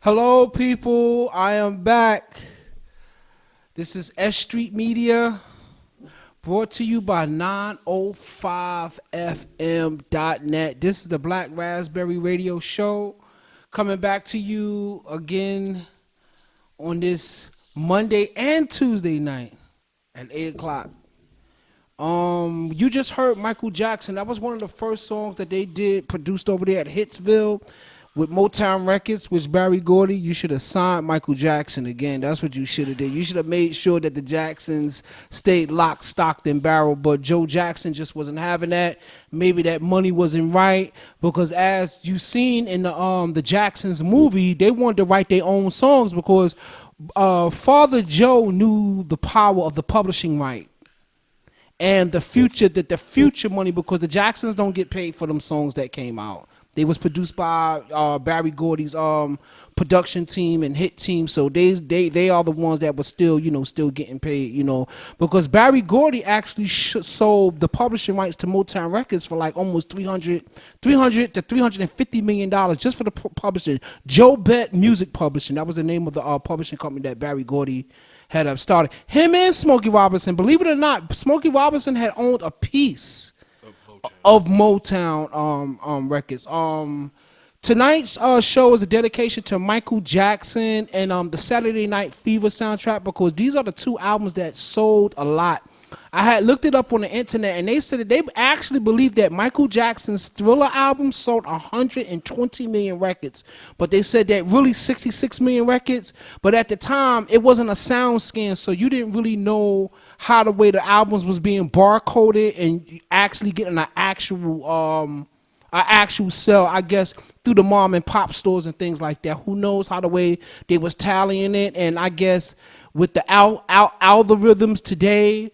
Hello, people. I am back. This is S.STREET Media, brought to you by 905fm.net. This is the Black Raspberry Radio Show, coming back to you again on this Monday and Tuesday night at 8 o'clock. You just heard Michael Jackson. That was one of the first songs that they did, produced over there at Hitsville with Motown Records, which Barry Gordy, you should have signed Michael Jackson again. That's what you should have did. You should have made sure that the Jacksons stayed locked, stocked, and barreled. But Joe Jackson just wasn't having that. Maybe that money wasn't right, because as you seen in the Jacksons movie, they wanted to write their own songs because Father Joe knew the power of the publishing right. And the future money, because the Jacksons don't get paid for them songs that came out. They was produced by Barry Gordy's production team and hit team, so they are the ones that was still getting paid, because Barry Gordy actually sold the publishing rights to Motown Records for like almost $300 to $350 million just for the publishing. Joe Bett Music Publishing, that was the name of the publishing company that Barry Gordy had started. Him and Smokey Robinson, believe it or not, Smokey Robinson had owned a piece of Motown Records. Tonight's show is a dedication to Michael Jackson and the Saturday Night Fever soundtrack, because these are the two albums that sold a lot. I had looked it up on the internet, and they said that they actually believe that Michael Jackson's Thriller album sold 120 million records, but they said that really 66 million records. But at the time, it wasn't a sound scan, so you didn't really know how the way the albums was being barcoded and actually getting an actual sell, I guess, through the mom and pop stores and things like that. Who knows how the way they was tallying it? And I guess with the algorithms today,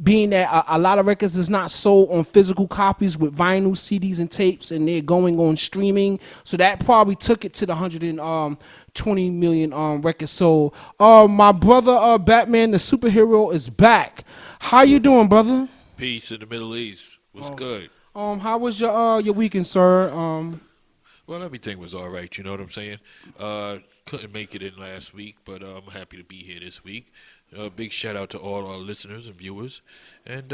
being that a lot of records is not sold on physical copies with vinyl, CDs, and tapes, and they're going on streaming, so that probably took it to the 120 million records. So my brother Batman the superhero is back. How you doing, brother? Peace in the Middle East. What's good? How was your weekend, sir? Well, everything was all right. You know what I'm saying? Couldn't make it in last week, but I'm happy to be here this week. Big shout out to all our listeners and viewers, and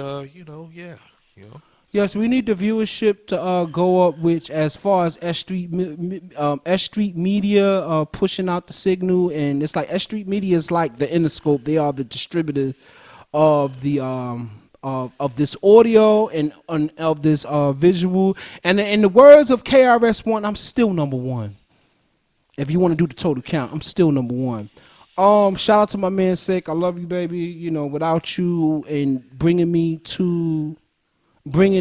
Yes, we need the viewership to go up, which as far as S.STREET Media pushing out the signal, and it's like S.STREET Media is like the Interscope. They are the distributor of the of this audio and of this visual. And in the words of KRS-One, I'm still number one. If you want to do the total count, I'm still number one. Shout out to my man Sick. I love you, baby. Without you and bringing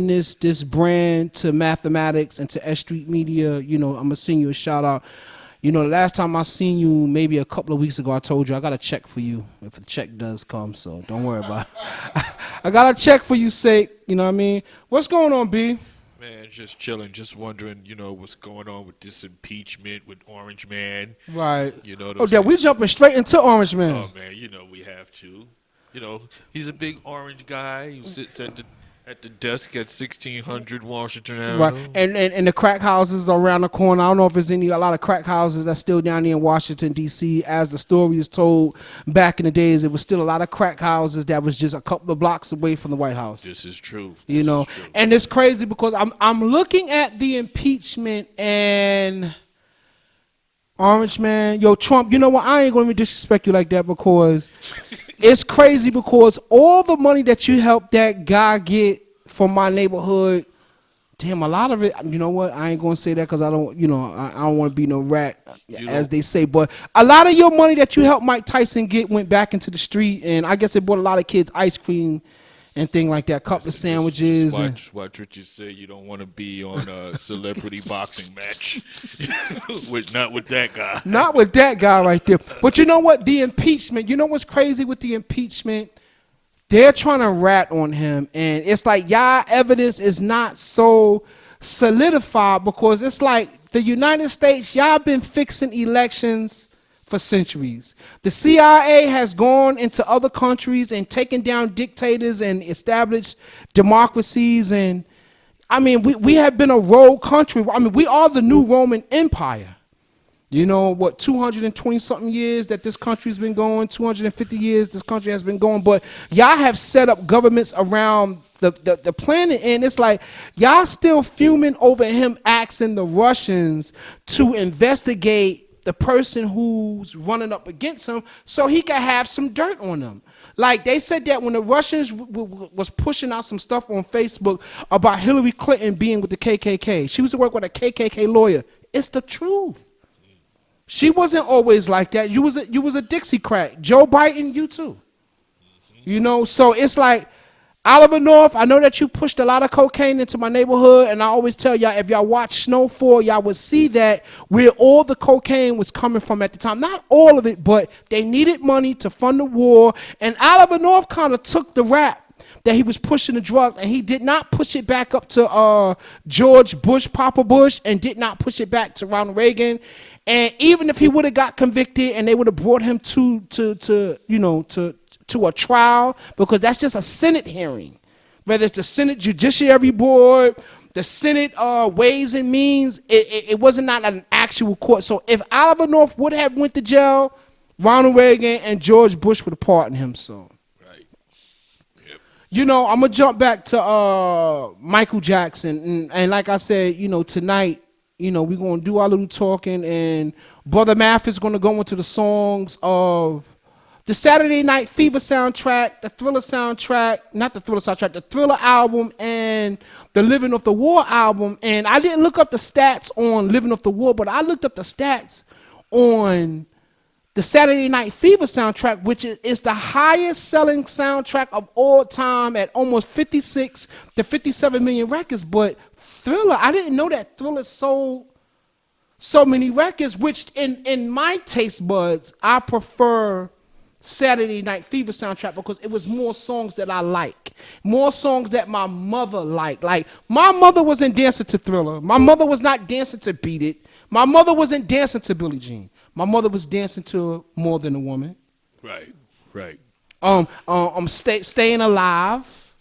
this brand to mathematics and to S.STREET Media, I'm gonna send you a shout out. The last time I seen you, maybe a couple of weeks ago, I told you I got a check for you if the check does come. So don't worry about it. I got a check for you, Sick. You know what I mean? What's going on, B? Man, just chilling, just wondering, what's going on with this impeachment with Orange Man. Right. We jumping straight into Orange Man. Oh man, we have to. He's a big orange guy who sits at the desk at 1600 Washington Avenue. Right, and the crack houses around the corner. I don't know if there's a lot of crack houses that's still down there in Washington, D.C. As the story is told, back in the days, it was still a lot of crack houses that was just a couple of blocks away from the White House. This is true. And it's crazy because I'm looking at the impeachment and Orange Man. Yo, Trump, you know what? I ain't going to disrespect you like that, because it's crazy, because all the money that you helped that guy get from my neighborhood, damn, a lot of it, you know what? I ain't going to say that because I don't, I don't want to be no rat, as they say. But a lot of your money that you helped Mike Tyson get went back into the street, and I guess it bought a lot of kids ice cream and thing like that, couple of sandwiches. Watch what you say. You don't want to be on a celebrity boxing match. Not with that guy. Not with that guy right there. But you know what? The impeachment, you know what's crazy with the impeachment? They're trying to rat on him. And it's like, y'all evidence is not so solidified, because it's like the United States, y'all been fixing elections for centuries. The CIA has gone into other countries and taken down dictators and established democracies. And I mean, we have been a rogue country. I mean, we are the new Roman Empire. You know what, 220 something years that this country's been going, 250 years this country has been going, but y'all have set up governments around the planet, and it's like y'all still fuming over him asking the Russians to investigate the person who's running up against him so he can have some dirt on them. Like they said that when the Russians was pushing out some stuff on Facebook about Hillary Clinton being with the KKK, she was to work with a KKK lawyer. It's the truth. She wasn't always like that. You was a Dixiecrat. Joe Biden, you too. You know, so it's like, Oliver North, I know that you pushed a lot of cocaine into my neighborhood, and I always tell y'all, if y'all watch Snowfall, y'all would see that where all the cocaine was coming from at the time. Not all of it, but they needed money to fund the war, and Oliver North kind of took the rap that he was pushing the drugs, and he did not push it back up to George Bush, Papa Bush, and did not push it back to Ronald Reagan. And even if he would have got convicted and they would have brought him to a trial, because that's just a Senate hearing, whether it's the Senate Judiciary Board, the Senate Ways and Means, it wasn't not an actual court. So if Oliver North would have went to jail, Ronald Reagan and George Bush would have pardoned him. So, right. Yep. you know, I'm gonna jump back to Michael Jackson, and like I said, you know, tonight, you know, we're gonna do our little talking, and Brother Math is gonna go into the songs of the Saturday Night Fever soundtrack, the Thriller soundtrack, not the Thriller soundtrack, the Thriller album, and the Living Off the War album. And I didn't look up the stats on Living Off the War, but I looked up the stats on the Saturday Night Fever soundtrack, which is the highest selling soundtrack of all time at almost 56 to 57 million records. But Thriller, I didn't know that Thriller sold so many records, which in my taste buds, I prefer Saturday Night Fever soundtrack because it was more songs that I like, more songs that my mother liked. Like, my mother wasn't dancing to Thriller. My mother was not dancing to Beat It. My mother wasn't dancing to Billie Jean. My mother was dancing to More Than a Woman. Right, right. Staying Alive.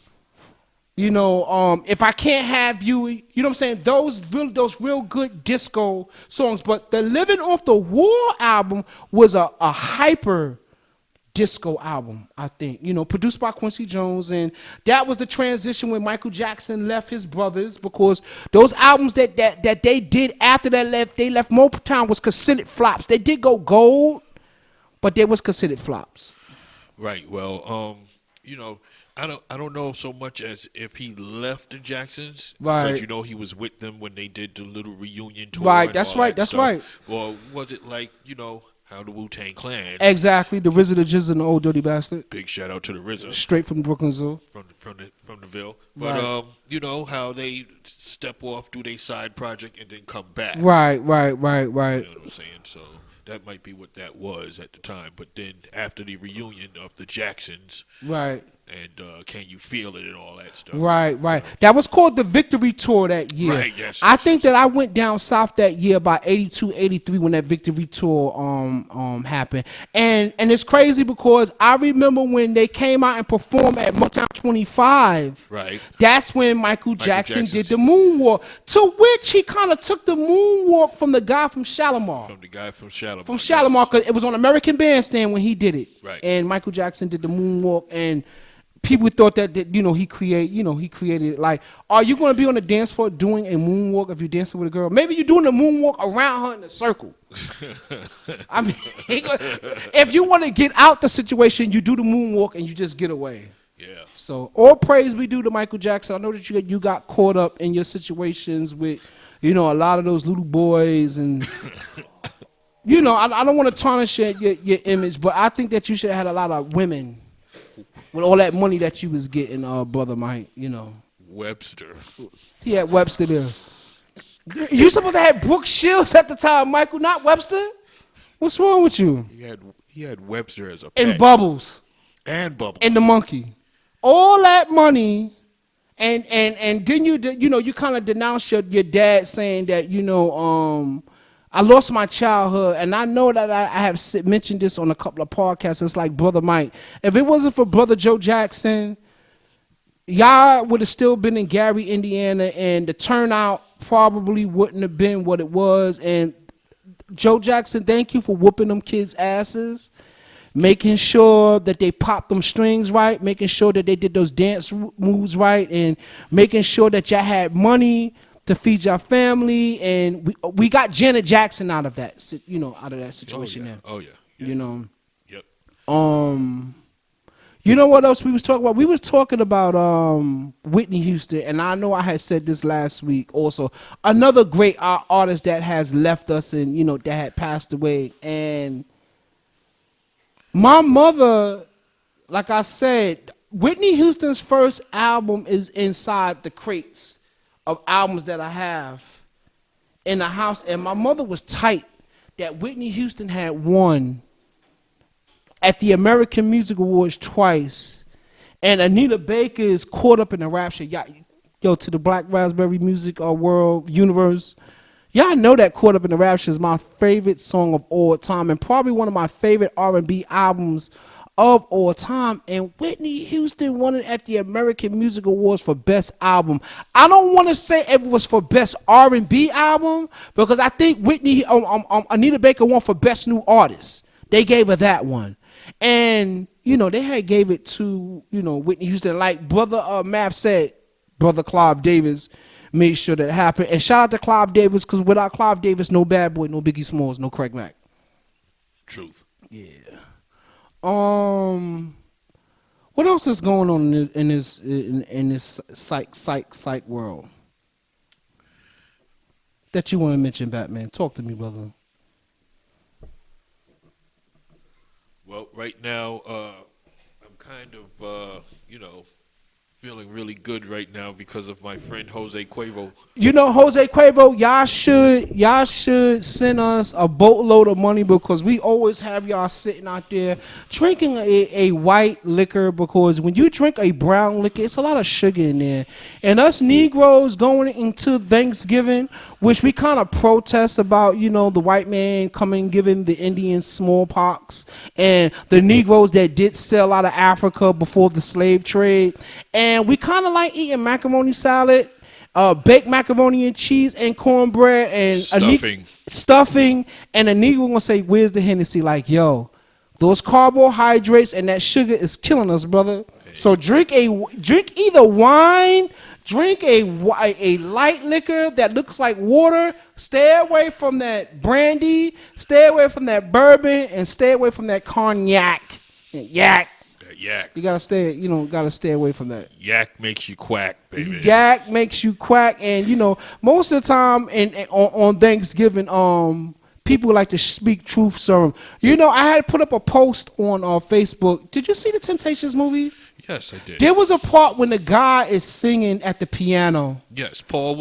You know, If I Can't Have You, you know what I'm saying? Those real good disco songs. But the Living Off the War album was a hyper disco album, I think, you know, produced by Quincy Jones, and that was the transition when Michael Jackson left his brothers, because those albums that they did after they left Motown was considered flops. They did go gold, but they was considered flops. Right. Well, you know, I don't know so much as if he left the Jacksons, right? Because you know he was with them when they did the little reunion tour. Right. That's right. That's right. Well, was it like, you know, how the Wu-Tang Clan? Exactly. The RZA, the Jizz, and the Old Dirty Bastard. Big shout out to the RZA. Straight from Brooklyn Zoo. From the Ville. But right. You know how they step off, do their side project, and then come back. Right. You know what I'm saying? So that might be what that was at the time. But then after the reunion of the Jacksons, right. And Can You Feel It and all that stuff. Right. That was called the Victory Tour that year. Right, yes. I think that I went down south that year about 82, 83 when that Victory Tour happened. And it's crazy because I remember when they came out and performed at Motown 25. Right. That's when Michael Jackson did the moonwalk, to which he kind of took the moonwalk from the guy from Shalimar. From the guy from Shalimar. From Shalimar, because it was on American Bandstand when he did it. Right. And Michael Jackson did the moonwalk, and people thought that you know, he created it. Like, are you going to be on the dance floor doing a moonwalk if you're dancing with a girl? Maybe you're doing a moonwalk around her in a circle. I mean, if you want to get out the situation, you do the moonwalk and you just get away. Yeah. So all praise we do to Michael Jackson. I know that you got caught up in your situations with, you know, a lot of those little boys, and you know, I don't want to tarnish your image, but I think that you should have had a lot of women with all that money that you was getting, Brother Mike, you know. Webster. He had Webster there. You supposed to have Brooke Shields at the time, Michael, not Webster? What's wrong with you? He had Webster as a pet. And Bubbles. And Bubbles. And the monkey. All that money, and then you kind of denounced your dad, saying that, you know, I lost my childhood, and I know that I have mentioned this on a couple of podcasts. It's like, Brother Mike, if it wasn't for Brother Joe Jackson, y'all would have still been in Gary, Indiana, and the turnout probably wouldn't have been what it was. And Joe Jackson, thank you for whooping them kids' asses, making sure that they popped them strings right, making sure that they did those dance moves right, and making sure that y'all had money to feed your family. And we got Janet Jackson out of that, out of that situation there. Oh yeah. Yeah. You know. Yep. You know what else we was talking about? We was talking about Whitney Houston, and I know I had said this last week also. Another great artist that has left us and, that had passed away. And my mother, like I said, Whitney Houston's first album is inside the crates of albums that I have in the house. And my mother was tight that Whitney Houston had won at the American Music Awards twice, and Anita Baker is caught up in the rapture. Yo, to the Black Raspberry Music World Universe, y'all know that Caught Up in the Rapture is my favorite song of all time, and probably one of my favorite R&B albums of all time. And Whitney Houston won it at the American Music Awards for Best Album. I don't want to say it was for Best R&B Album, because I think Anita Baker won for Best New Artist. They gave her that one. And, they had gave it to, Whitney Houston. Like Brother Mav said, Brother Clive Davis made sure that it happened. And shout out to Clive Davis, because without Clive Davis, no Bad Boy, no Biggie Smalls, no Craig Mack. Truth. Yeah. What else is going on in this psych world that you want to mention, Batman? Talk to me, brother. Well, right now, I'm kind of, feeling really good right now because of my friend Jose Cuervo. Jose Cuervo, y'all should send us a boatload of money, because we always have y'all sitting out there drinking a white liquor, because when you drink a brown liquor, it's a lot of sugar in there. And us Negroes going into Thanksgiving, which we kind of protest about, the white man coming giving the Indians smallpox, and the Negroes that did sell out of Africa before the slave trade. And we kind of like eating macaroni salad, baked macaroni and cheese, and cornbread, and stuffing. And a Negro gonna say, "Where's the Hennessy?" Like, yo, those carbohydrates and that sugar is killing us, brother. Hey. So drink either wine, drink a light liquor that looks like water. Stay away from that brandy. Stay away from that bourbon, and stay away from that cognac. Yak. Yak. You gotta stay away from that. Yak makes you quack, baby. Yak makes you quack, and most of the time, on Thanksgiving, people like to speak truth serum. I had put up a post on Facebook. Did you see the Temptations movie? Yes, I did. There was a part when the guy is singing at the piano. Yes, Paul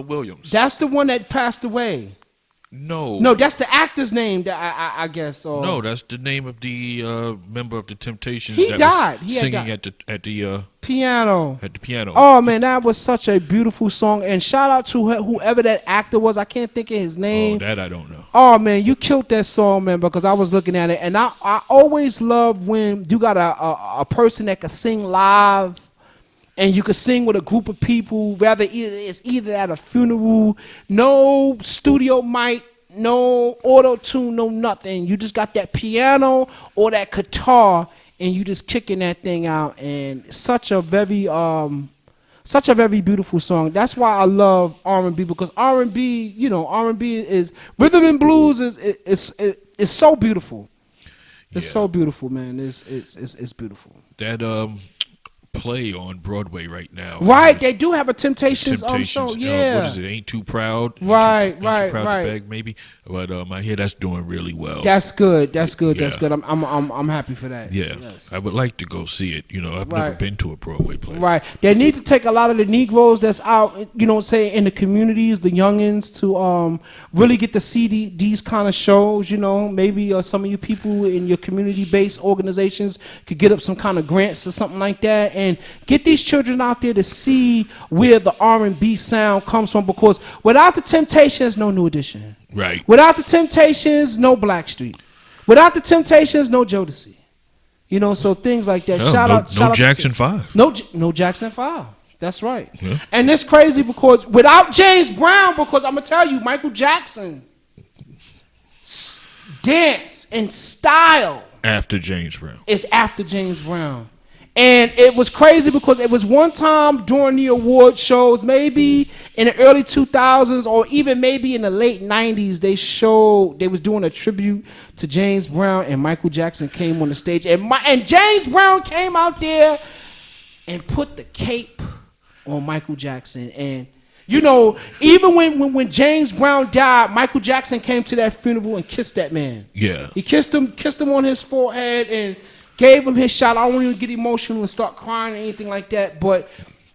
Williams. That's the one that passed away. No, that's the actor's name. That I guess. No, that's the name of the member of the Temptations. He that died. Was singing at the piano. At the piano. Oh man, that was such a beautiful song. And shout out to whoever that actor was. I can't think of his name. Oh, that I don't know. Oh man, you killed that song, man. Because I was looking at it, and I always love when you got a person that can sing live. And you can sing with a group of people, it's either at a funeral, no studio mic, no auto-tune, no nothing. You just got that piano or that guitar, and you just kicking that thing out. And such a very beautiful song. That's why I love R&B, because R&B is rhythm and blues is so beautiful. It's so beautiful, man. It's beautiful. That play on Broadway right now. Right, they do have a Temptations show. Yeah. What is it? Ain't Too Proud. Right. Too Proud to Beg, maybe. But I hear that's doing really well. That's good. That's good. I'm happy for that. Yeah, yes. I would like to go see it. I've never been to a Broadway play. Right. They need to take a lot of the Negroes that's out, say in the communities, the youngins, to really get to see these kind of shows. Maybe some of you people in your community-based organizations could get up some kind of grants or something like that, and get these children out there to see where the R&B sound comes from. Because without the Temptations, no New Edition. Right. Without the Temptations, no Blackstreet. Without the Temptations, no Jodeci. So things like that. Shout out Jackson 5. No Jackson 5. That's right. Yeah. And it's crazy because without James Brown, because I'm gonna tell you, Michael Jackson dance and style After James Brown. is after James Brown. And it was crazy because it was one time during the award shows, maybe in the early 2000s or even maybe in the late 90s, they was doing a tribute to James Brown, and Michael Jackson came on the stage. And James Brown came out there and put the cape on Michael Jackson. And, you know, even when James Brown died, Michael Jackson came to that funeral and kissed that man. Yeah. He kissed him on his forehead and gave him his shot. I don't even get emotional and start crying or anything like that, but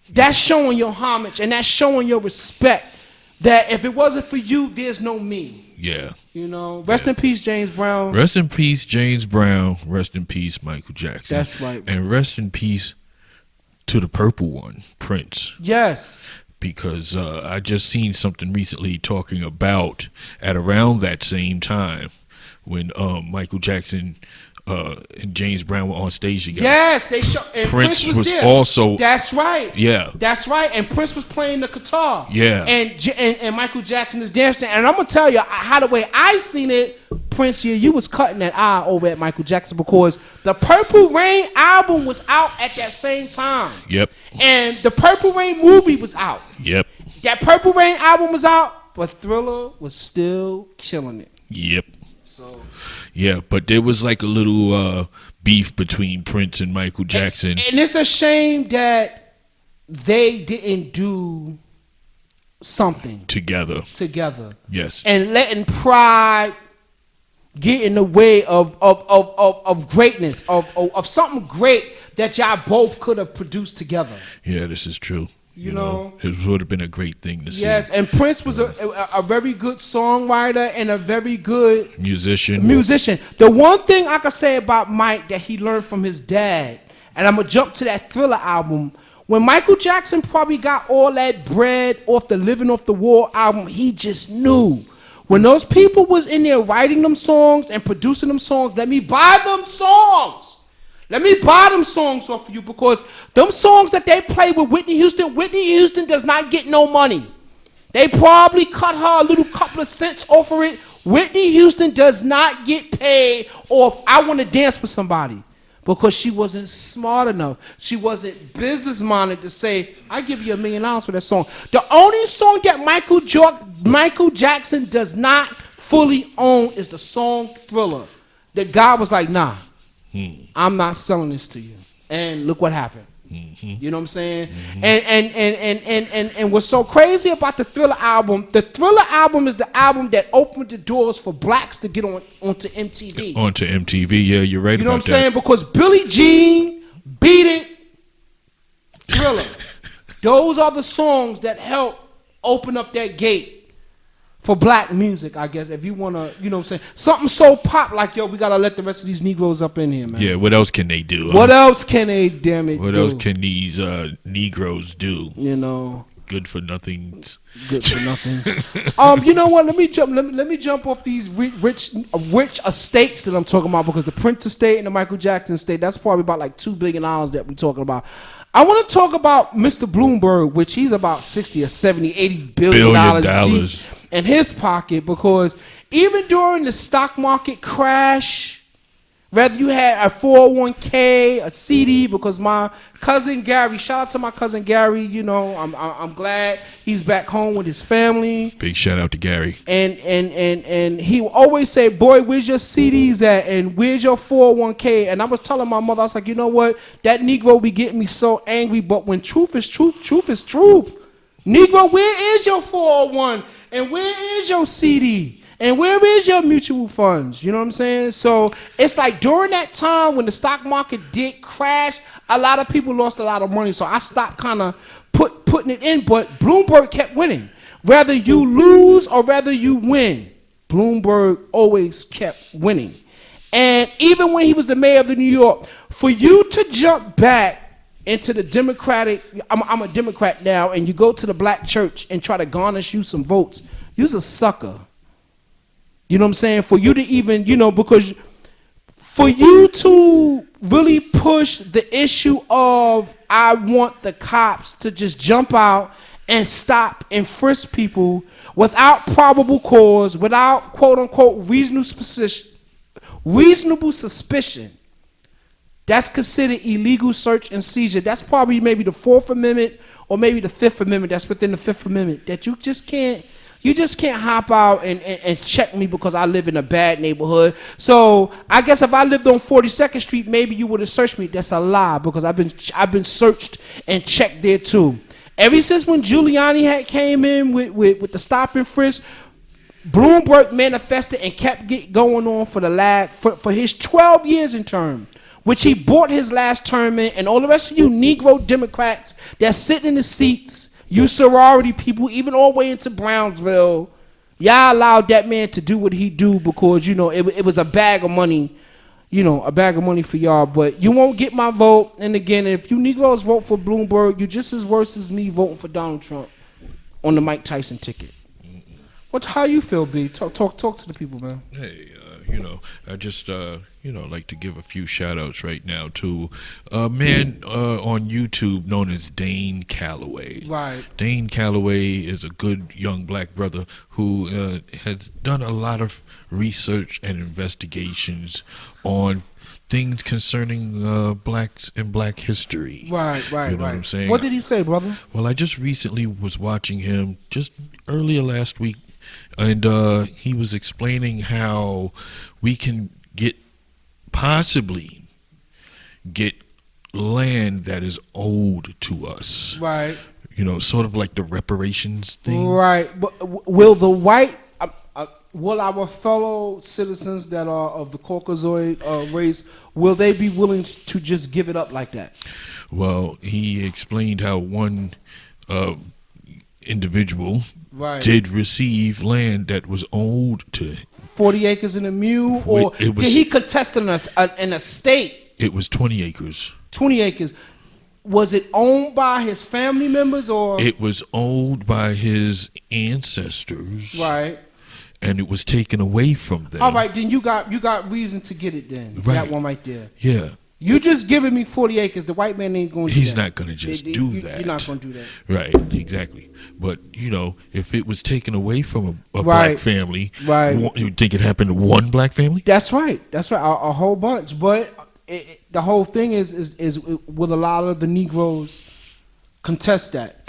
that's showing your homage and that's showing your respect that if it wasn't for you, there's no me. Yeah. You know, rest in peace, James Brown. Rest in peace, James Brown. Rest in peace, Michael Jackson. That's right. And rest in peace to the purple one, Prince. Yes. Because I just seen something recently talking about at around that same time when Michael Jackson and James Brown were on stage together. Yes, they show. And Prince was there. Also. That's right. Yeah. That's right. And Prince was playing the guitar. Yeah. And Michael Jackson is dancing. And I'm gonna tell you how the way I seen it, Prince, you was cutting that eye over at Michael Jackson because the Purple Rain album was out at that same time. Yep. And the Purple Rain movie was out. Yep. That Purple Rain album was out, but Thriller was still killing it. Yep. So. Yeah, but there was like a little beef between Prince and Michael Jackson. And it's a shame that they didn't do something together. Yes. And letting pride get in the way of greatness, of something great that y'all both could have produced together. Yeah, this is true. You know, it would have been a great thing to see. Yes, and Prince was a very good songwriter and a very good musician. The one thing I could say about Mike that he learned from his dad, and I'm going to jump to that Thriller album, when Michael Jackson probably got all that bread off the Living Off the Wall album, he just knew. When those people was in there writing them songs and producing them songs, let me buy them songs. Let me buy them songs off of you because them songs that they play with Whitney Houston does not get no money. They probably cut her a little couple of cents off of it. Whitney Houston does not get paid off I Want to Dance with Somebody because she wasn't smart enough. She wasn't business-minded to say, I give you $1 million for that song. The only song that Michael Jackson does not fully own is the song Thriller. That God was like, nah. I'm not selling this to you. And look what happened. You know what I'm saying? And what's so crazy about the Thriller album is the album that opened the doors for blacks to get onto MTV. Onto MTV, yeah, you're right about that. You know what I'm saying? Because Billie Jean, Beat It, Thriller. Those are the songs that help open up that gate for black music, I guess, if you want to, you know what I'm saying? Something so pop like, yo, we got to let the rest of these Negroes up in here, man. Yeah, what else can they do? What else can they, damn it, What else can these Negroes do? You know. Good for nothings. Good for nothings. You know what? Let me jump off these rich estates that I'm talking about because the Prince estate and the Michael Jackson estate, that's probably about like $2 billion that we're talking about. I want to talk about Mr. Bloomberg, which he's about 60 or 70, 80 billion dollars deep in his pocket because even during the stock market crash, whether you had a 401k, a CD, because my cousin Gary, shout out to my cousin Gary, you know, I'm glad he's back home with his family. Big shout out to Gary. And he would always say, boy, where's your CDs at? And where's your 401k? And I was telling my mother, I was like, you know what? That Negro be getting me so angry, but when truth is truth, truth is truth. Negro, where is your 401? And where is your CD? And where is your mutual funds? You know what I'm saying? So it's like during that time when the stock market did crash, a lot of people lost a lot of money. So I stopped kind of putting it in. But Bloomberg kept winning. Whether you lose or whether you win, Bloomberg always kept winning. And even when he was the mayor of New York, for you to jump back into the Democratic, I'm a Democrat now, and you go to the black church and try to garnish you some votes, you's a sucker. You know what I'm saying? For you to even, you know, because for you to really push the issue of I want the cops to just jump out and stop and frisk people without probable cause, without quote unquote reasonable reasonable suspicion, that's considered illegal search and seizure. That's probably maybe the Fourth Amendment or maybe the Fifth Amendment. That's within the Fifth Amendment. That you just can't hop out and check me because I live in a bad neighborhood. So I guess if I lived on 42nd Street, maybe you would have searched me. That's a lie because I've been searched and checked there too. Ever since when Giuliani had came in with the stop and frisk, Bloomberg manifested and kept going on for his 12 years in term, which he bought his last term in, and all the rest of you Negro Democrats that sit in the seats, you sorority people, even all the way into Brownsville, y'all allowed that man to do what he do because, it was a bag of money, a bag of money for y'all. But you won't get my vote. And again, if you Negroes vote for Bloomberg, you're just as worse as me voting for Donald Trump on the Mike Tyson ticket. How you feel, B? Talk to the people, man. Hey, I just like to give a few shout outs right now to a man on YouTube known as Dane Calloway. Right. Dane Calloway is a good young black brother who has done a lot of research and investigations on things concerning blacks and black history. Right. You know what I'm saying? What did he say, brother? Well, I just recently was watching him just earlier last week, and he was explaining how we can possibly get land that is owed to us. Right. Sort of like the reparations thing. Right. But will the white, will our fellow citizens that are of the Caucasoid race, will they be willing to just give it up like that? Well, he explained how one individual right. did receive land that was owed to 40 acres in a mule, or did he contest an estate? It was 20 acres. 20 acres. Was it owned by his family members, or? It was owned by his ancestors. Right. And it was taken away from them. All right, then you got reason to get it then. Right. That one right there. Yeah. You just giving me 40 acres. The white man ain't going to do that. He's not going to just do that. You're not going to do that. Right, exactly. But, if it was taken away from a black family, you think it happened to one black family? That's right. A whole bunch. But the whole thing is will a lot of the Negroes contest that?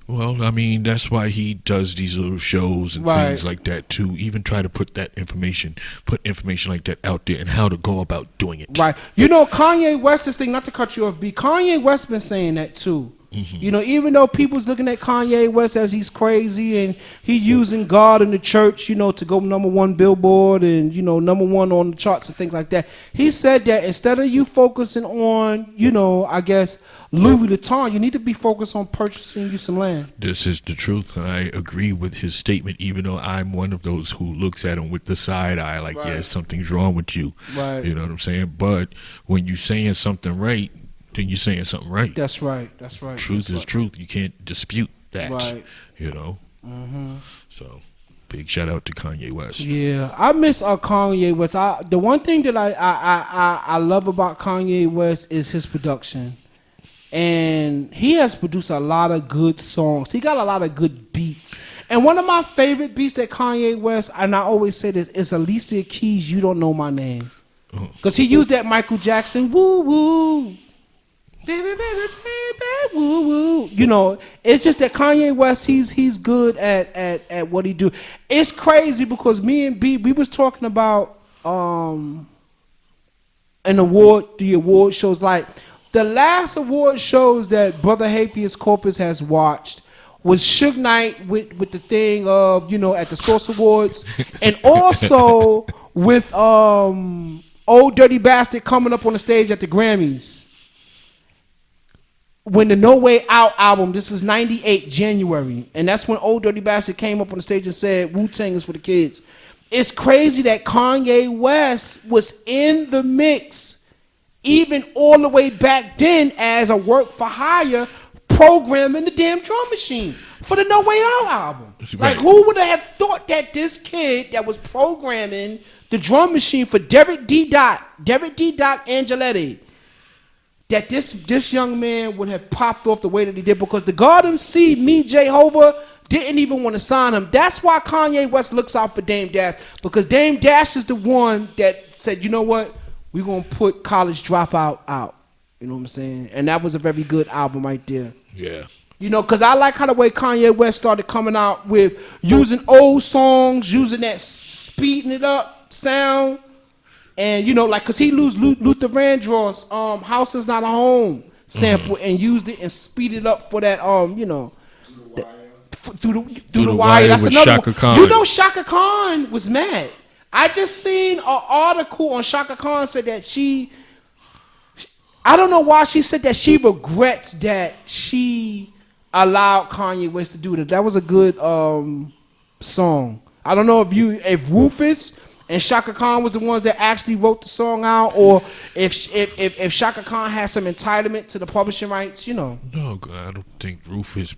Well, I mean, that's why he does these little shows and things like that to even try to put information like that out there and how to go about doing it. Right. Kanye West's thing, not to cut you off, B, Kanye West been saying that too. Mm-hmm. Even though people's looking at Kanye West as he's crazy and he using God and the church, to go #1 Billboard and, #1 on the charts and things like that. He said that instead of you focusing on, I guess, Louis Vuitton, you need to be focused on purchasing you some land. This is the truth, and I agree with his statement, even though I'm one of those who looks at him with the side eye like, yes, something's wrong with you. Right. You know what I'm saying? But when you're saying something right, then you're saying something right. That's right. Truth is truth. You can't dispute that. Right. Mm-hmm. So, big shout out to Kanye West. Yeah, I miss Kanye West. The one thing that I love about Kanye West is his production, and he has produced a lot of good songs. He got a lot of good beats, and one of my favorite beats that Kanye West, and I always say this, is Alicia Keys' "You Don't Know My Name," because he used that Michael Jackson woo woo. Baby, baby, baby, woo woo. It's just that Kanye West, he's good at what he do. It's crazy because me and B, we was talking about the award shows. Like the last award shows that Brother Habeas Corpus has watched was Suge Knight with the thing of at the Source Awards, and also with Old Dirty Bastard coming up on the stage at the Grammys. When the No Way Out album, this is 98 January, and that's when Old Dirty Bastard came up on the stage and said Wu-Tang is for the kids. It's crazy that Kanye West was in the mix even all the way back then as a work for hire programming the damn drum machine for the No Way Out album. Right. Like, who would have thought that this kid that was programming the drum machine for Derek D. Angeletti, that this young man would have popped off the way that he did? Because the God MC, me, Jehovah, didn't even want to sign him. That's why Kanye West looks out for Dame Dash, because Dame Dash is the one that said, you know what, we're going to put College Dropout out. You know what I'm saying? And that was a very good album right there. Yeah. You know, because I like how the way Kanye West started coming out with using old songs, using that speeding it up sound. And, you know, like, because he used Luther Vandross, House Is Not a Home sample, and used it and speeded up for that, you know, through the wire. That's another Shaka one. Khan. You know, Shaka Khan was mad. I just seen an article on Shaka Khan said that I don't know why she said that she regrets that she allowed Kanye West to do that. That was a good song. I don't know if Rufus and Shaka Khan was the ones that actually wrote the song out, or if Shaka Khan had some entitlement to the publishing rights, you know. No, I don't think Rufus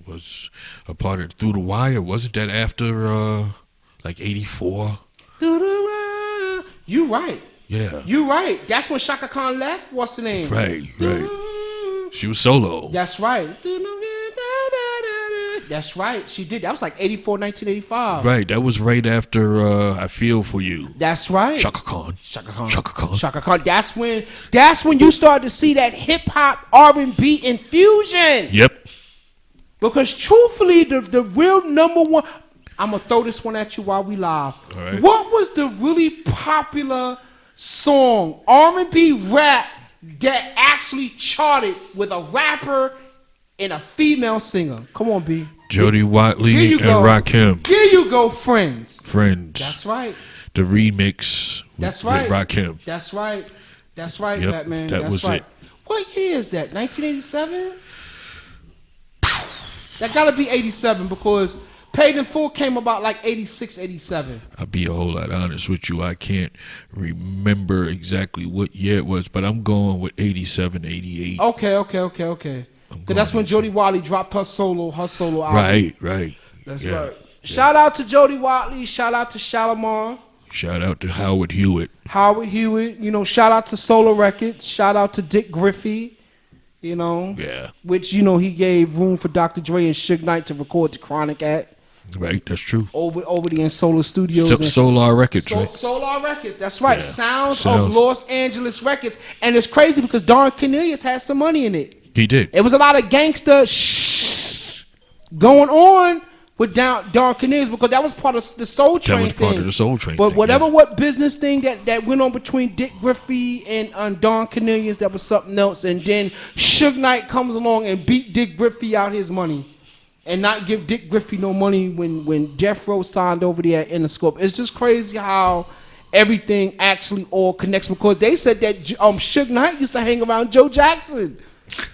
was a part of Through the Wire. Wasn't that after like 84? You right. Yeah. You right. That's when Shaka Khan left. What's the name? Right. She was solo. That's right. That's right. She did. That was like 84, 1985. Right. That was right after I Feel For You. That's right. Shaka Khan. That's when you start to see that hip hop R&B infusion. Yep. Because truthfully, the real number one, I'm gonna throw this one at you while we live. All right. What was the really popular song, R&B rap, that actually charted with a rapper and a female singer? Come on, B. Jody Watley and Rakim. Here you go, Friends. That's right. The remix That's right. with Rakim. That's right, Yep, Batman. that That's was right. it. What year is that? 1987? That gotta be 87, because Paid in Full came about like 86, 87. I'll be a whole lot honest with you. I can't remember exactly what year it was, but I'm going with 87, 88. Okay. Because that's when Jody Watley dropped her solo album. Right. That's right. Shout out to Jody Watley. Shout out to Shalimar. Shout out to Howard Hewitt. You know, shout out to Solar Records. Shout out to Dick Griffey. You know. Yeah. Which, you know, he gave room for Dr. Dre and Suge Knight to record the Chronic at. Right, that's true. Over the Solar Studios. Solar Records, right? Solar Records, that's right. Yeah. Sounds of Los Angeles Records. And it's crazy because Don Cornelius had some money in it. He did. It was a lot of gangster going on with Don Cornelius, because that was part of the Soul Train thing. But whatever what business thing that went on between Dick Griffey and Don Cornelius, that was something else. And then Suge Knight comes along and beat Dick Griffey out his money, and not give Dick Griffey no money when Death Row signed over there at Interscope. It's just crazy how everything actually all connects, because they said that Suge Knight used to hang around Joe Jackson.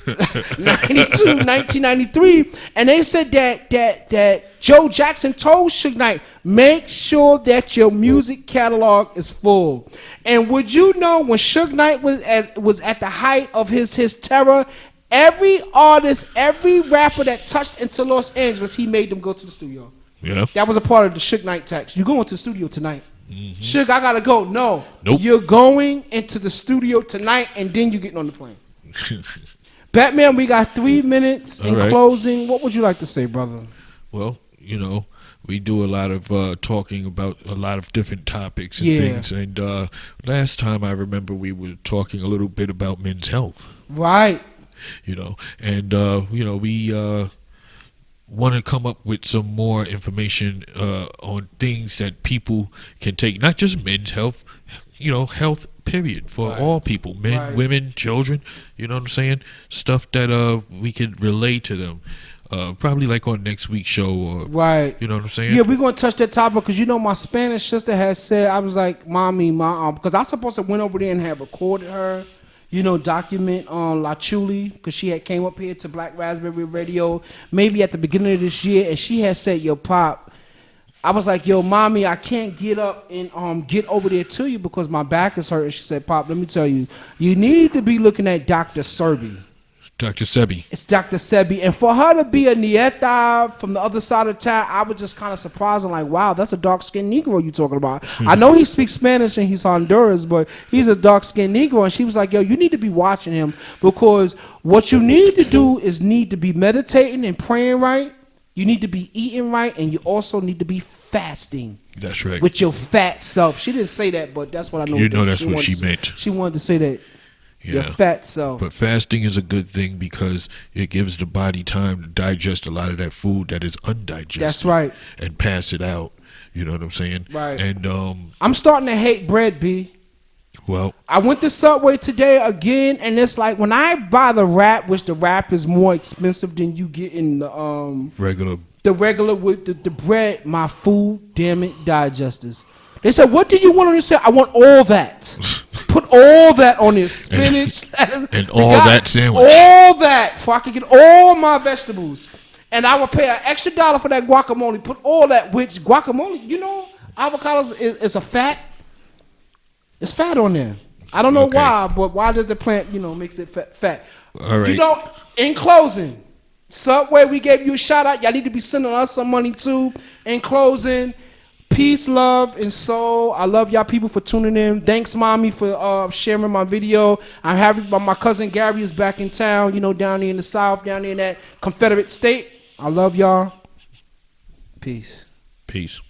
1993, and they said that Joe Jackson told Suge Knight, make sure that your music catalog is full. And would you know, when Suge Knight was at the height of his terror, every artist, every rapper that touched into Los Angeles, he made them go to the studio. Yeah. That was a part of the Suge Knight tax. You going to the studio tonight? Mm-hmm. Suge, I gotta go. No. Nope. You're going into the studio tonight, and then you're getting on the plane. Batman, we got 3 minutes in closing. What would you like to say, brother? Well, you know, we do a lot of talking about a lot of different topics and things. And last time I remember we were talking a little bit about men's health. Right. You know, and, you know, we want to come up with some more information on things that people can take, not just men's health, you know, health period for all people, men, women, children, you know what I'm saying? Stuff that we can relate to them. Probably like on next week's show, or you know what I'm saying? Yeah, we're gonna touch that topic, because you know my Spanish sister has said, I was like, mommy, because I supposed to went over there and have recorded her, you know, document on La Chuli, because she had came up here to Black Raspberry Radio maybe at the beginning of this year, and she had said, yo, Pop, I was like, yo, mommy, I can't get up and get over there to you because my back is hurting. She said, Pop, let me tell you, you need to be looking at Dr. Serbi. Dr. Sebi. It's Dr. Sebi. And for her to be a Nieta from the other side of town, I was just kind of surprised. I'm like, wow, that's a dark-skinned Negro you're talking about. I know he speaks Spanish and he's Honduras, but he's a dark-skinned Negro. And she was like, yo, you need to be watching him, because what you need to do is need to be meditating and praying right, You need to be eating right, and you also need to be fasting. That's right. With your fat self. She didn't say that, but that's what I know. You know that's what she meant. She wanted to say that. Yeah. Your fat self. But fasting is a good thing because it gives the body time to digest a lot of that food that is undigested. That's right. And pass it out. You know what I'm saying? Right. And I'm starting to hate bread, B. Well, I went to Subway today again, and it's like when I buy the wrap, which the wrap is more expensive than you get in the regular with the bread, my food, damn it, digesters. They said, what do you want on this? I want all that. Put all that on this. Spinach. and all that sandwich. All that. So I could get all my vegetables. And I would pay an extra $1 for that guacamole. Put all that, which guacamole, you know, avocados is a fat. It's fat on there. I don't know why, but why does the plant, makes it fat? All right. In closing, Subway, we gave you a shout out. Y'all need to be sending us some money too. In closing, peace, love, and soul. I love y'all people for tuning in. Thanks, mommy, for sharing my video. I'm happy my cousin Gary is back in town, down there in the South, down there in that Confederate state. I love y'all. Peace. Peace.